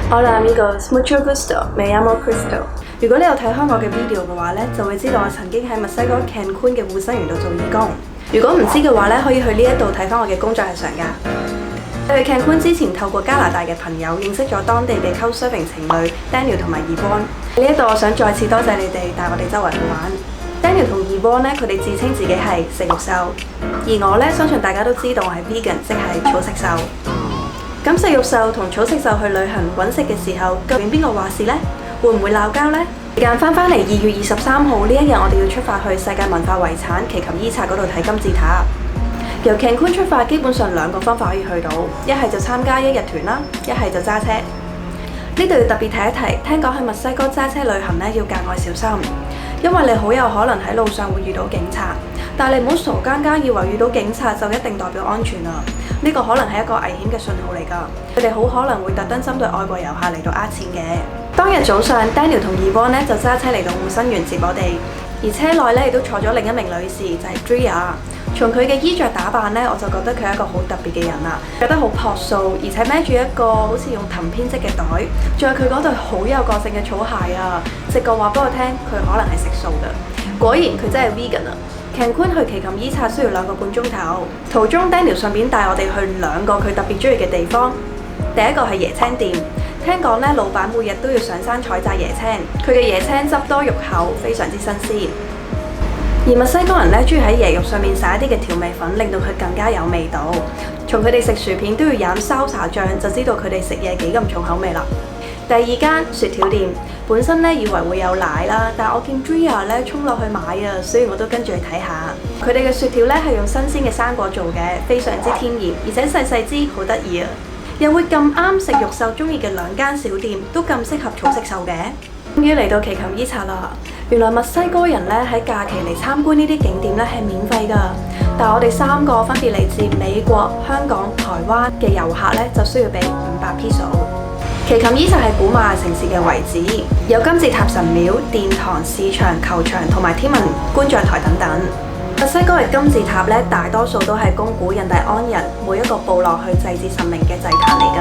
Hola amigos, mucho gusto, me llamo Crystal。如果你有睇開我嘅 video 嘅話咧，就會知道我曾經喺墨西哥 Cancun 嘅護生園度做義工。如果唔知嘅話咧，可以去呢一度睇翻我嘅工作日常㗎。去 Cancun 之前，透過加拿大嘅朋友認識咗當地嘅 Couchsurfing 情侶 Daniel 同埋 Yvonne。呢一度我想再次多謝你哋帶我哋周圍去玩。Daniel 同 Yvonne 咧，佢哋自稱自己係食肉獸，而我咧相信大家都知道我係 vegan， 即係草食獸。咁食肉獸同草食獸去旅行揾食嘅時候，究竟邊個話事呢？會唔會鬧交呢？時間翻嚟2月23號呢一日，我哋要出發去世界文化遺產奇琴伊察嗰度睇金字塔。由 Cancun 出發，基本上兩個方法可以去到，一係就參加一日團啦，一係就揸車。呢度要特別提一提，聽講喺墨西哥揸車旅行咧要格外小心，因為你好有可能喺路上會遇到警察，但係你唔好傻更更以為遇到警察就一定代表安全啊！呢個可能係一個危險嘅信號嚟㗎，佢哋好可能會特登針對外國遊客嚟到呃錢嘅。當日早上 ，Daniel 同 Yvonne 咧就揸車嚟到護生園接我哋，而車內咧亦都坐咗另一名女士，就係 Drea。從佢嘅衣着打扮咧，我就覺得佢係一個好特別嘅人啦，覺得好樸素，而且孭住一個好似用藤編織嘅袋，仲有佢嗰對好有個性嘅草鞋啊！直覺話俾我聽，佢可能係食素嘅。果然佢真係 vegan 啊！ Cancun 去奇琴伊察需要2個半鐘頭，途中 Daniel 順便帶我哋去2個佢特別中意嘅地方。第一個係椰青店，聽講咧老闆每日都要上山採摘椰青，佢嘅椰青汁多肉厚，非常之新鮮。而墨西哥人咧中意喺椰肉上面撒一啲嘅調味粉，令到佢更加有味道。從佢哋食薯片都要飲salsa醬，就知道佢哋食嘢幾咁重口味啦。第二間雪條店，本身咧以為會有奶啦，但我見 Drea 咧衝落去買啊，所以我都跟住去睇下。佢哋嘅雪條咧係用新鮮嘅生果做嘅，非常之天然，而且細細支，好得意啊！又會咁啱食肉獸中意嘅2間小店，都咁適合草食獸嘅。終於嚟到奇琴伊察啦！原來墨西哥人咧喺假期嚟參觀呢啲景點咧係免費㗎，但係我哋3個分別嚟自美國、香港、台灣嘅遊客咧就需要俾500 peso。奇琴伊察係古瑪雅城市嘅遺址，有金字塔神廟、殿堂、市場、球場同埋天文觀象台等等。墨西哥嘅金字塔咧大多數都係供古印第安人每一個部落去祭祀神明嘅祭壇嚟㗎，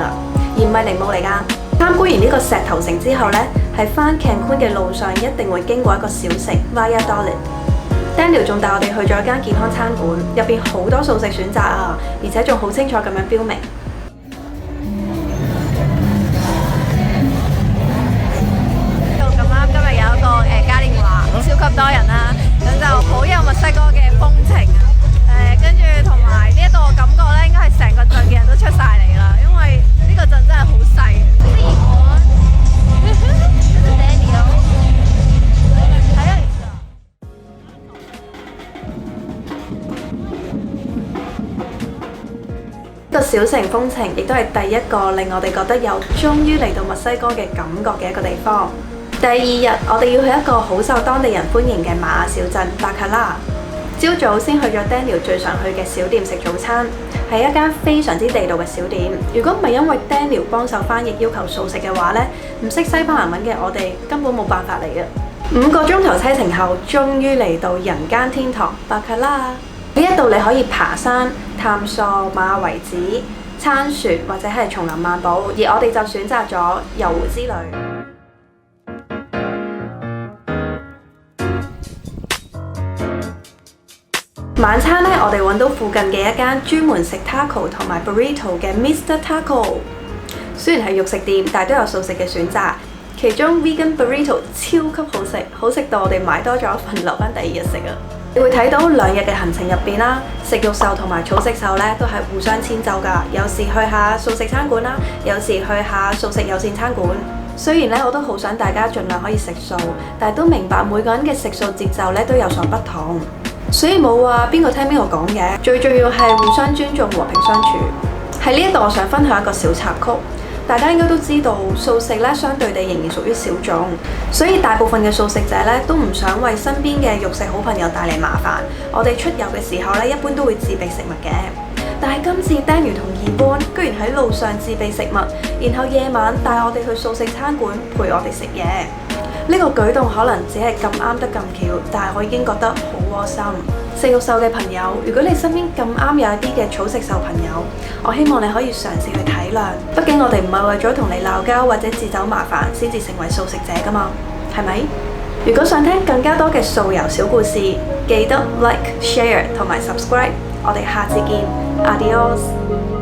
而唔係陵墓嚟㗎。參觀完呢個石頭城之後咧，喺返 Cancun 嘅路上一定會經過一個小城 Valladolid。Daniel 仲帶我哋去咗一間健康餐館，入邊好多素食選擇啊，而且仲好清楚咁樣標明。咁啱今日有一個嘉年華，超級多人啦，咁就好有墨西哥嘅風情啊！跟住同埋呢一度我感覺咧，應該係成個鎮嘅人都出晒嚟啦，因為呢個鎮真係好細。個小城風情亦都係第一個令我哋覺得有終於嚟到墨西哥嘅感覺嘅一個地方。第2日我哋要去一個好受當地人歡迎嘅瑪雅小鎮巴卡拉。朝早先去咗 Daniel 最常去嘅小店食早餐，係一間非常之地道嘅小店。如果唔係因為 Daniel 幫手翻譯要求素食嘅話呢，唔識西班牙文嘅我哋根本冇辦法嚟嘅。5個鐘頭車程後，終於嚟到人間天堂巴卡拉。呢一度你可以爬山、探索瑪雅遺址、撐船或者係叢林漫步，而我哋就選擇咗遊湖之旅。晚餐咧，我哋揾到附近嘅一間專門食 taco 同埋 burrito 嘅 Mr. Taco。雖然係肉食店，但係都有素食嘅選擇。其中 vegan burrito 超級好食，好食到我哋買多咗一份留翻第2日食啊！你會睇到2日嘅行程入邊啦，食肉獸同埋草食獸咧都係互相遷就㗎。有時去下素食餐館啦，有時去下素食友善餐館。雖然咧我都好想大家盡量可以食素，但係都明白每個人嘅食素節奏咧都有所不同，所以冇話邊個聽邊個講嘅。最重要係互相尊重、和平相處。喺呢一度，我想分享一個小插曲。大家應該都知道，素食咧相對地仍然屬於小眾，所以大部分嘅素食者咧都唔想為身邊嘅肉食好朋友帶嚟麻煩。我哋出遊嘅時候咧，一般都會自備食物嘅。但係今次 Daniel 同 Yvonne 居然喺路上自備食物，然後夜晚帶我哋去素食餐館陪我哋食嘢。呢個舉動可能只係咁啱得咁巧，但係我已經覺得好窩心。食肉獸嘅朋友，如果你身邊咁啱有一啲嘅草食獸朋友，我希望你可以嘗試去體諒。畢竟我哋唔係為咗同你鬧交或者自找麻煩先至成為素食者㗎嘛，係咪？如果想聽更加多嘅素遊小故事，記得 like、share 同埋 subscribe。我哋下次見，Adios。